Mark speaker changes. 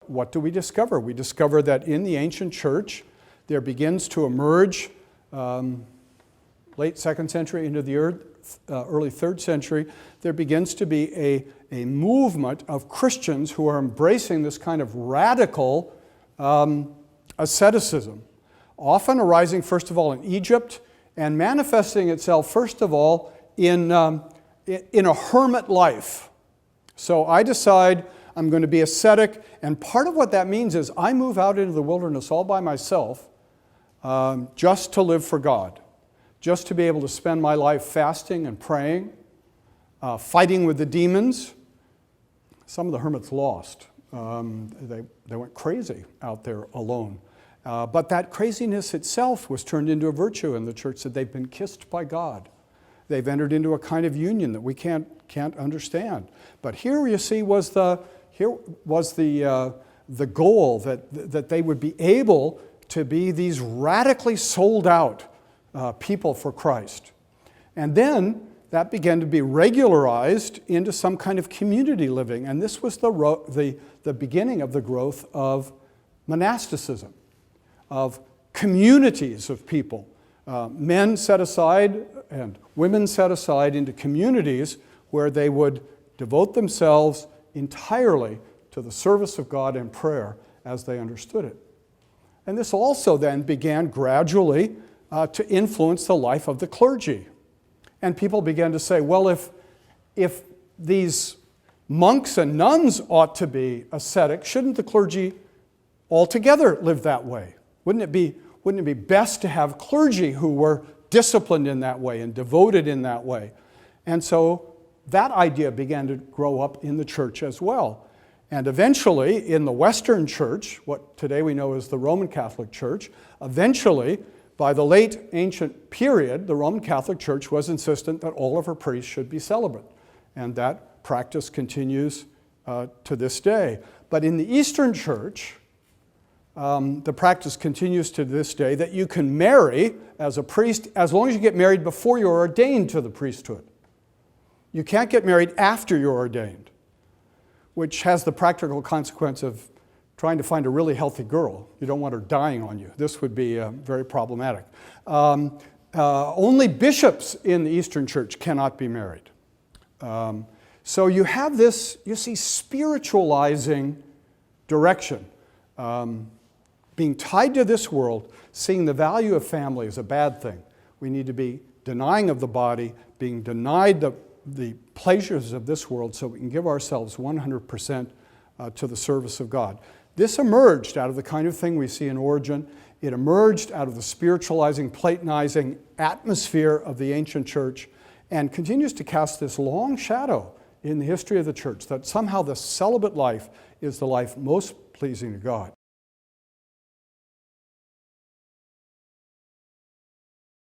Speaker 1: what do we discover? We discover that in the ancient church, there begins to emerge, late 2nd century into the early 3rd century, there begins to be a movement of Christians who are embracing this kind of radical asceticism, often arising first of all in Egypt and manifesting itself first of all in a hermit life. So I decide I'm going to be ascetic, and part of what that means is I move out into the wilderness all by myself just to live for God, just to be able to spend my life fasting and praying, fighting with the demons. Some of the hermits lost. They went crazy out there alone. But that craziness itself was turned into a virtue in the church, that they've been kissed by God. They've entered into a kind of union that we can't understand. But here you see was the goal, that they would be able to be these radically sold out people for Christ. And then that began to be regularized into some kind of community living. And this was the beginning of the growth of monasticism, of communities of people. Men set aside and women set aside into communities where they would devote themselves entirely to the service of God and prayer as they understood it. And this also then began gradually to influence the life of the clergy. And people began to say, well, if these monks and nuns ought to be ascetic, shouldn't the clergy altogether live that way? Wouldn't it be best to have clergy who were disciplined in that way and devoted in that way? And so that idea began to grow up in the church as well. And eventually, in the Western church, what today we know as the Roman Catholic Church, eventually, by the late ancient period, the Roman Catholic Church was insistent that all of her priests should be celibate. And that practice continues to this day. But in the Eastern Church, the practice continues to this day that you can marry as a priest as long as you get married before you're ordained to the priesthood. You can't get married after you're ordained, which has the practical consequence of trying to find a really healthy girl. You don't want her dying on you. This would be very problematic. Only bishops in the Eastern Church cannot be married. So you have this, you see, spiritualizing direction, being tied to this world, seeing the value of family as a bad thing. We need to be denying of the body, being denied the pleasures of this world so we can give ourselves 100% to the service of God. This emerged out of the kind of thing we see in Origen. It emerged out of the spiritualizing, Platonizing atmosphere of the ancient church and continues to cast this long shadow in the history of the church that somehow the celibate life is the life most pleasing to God.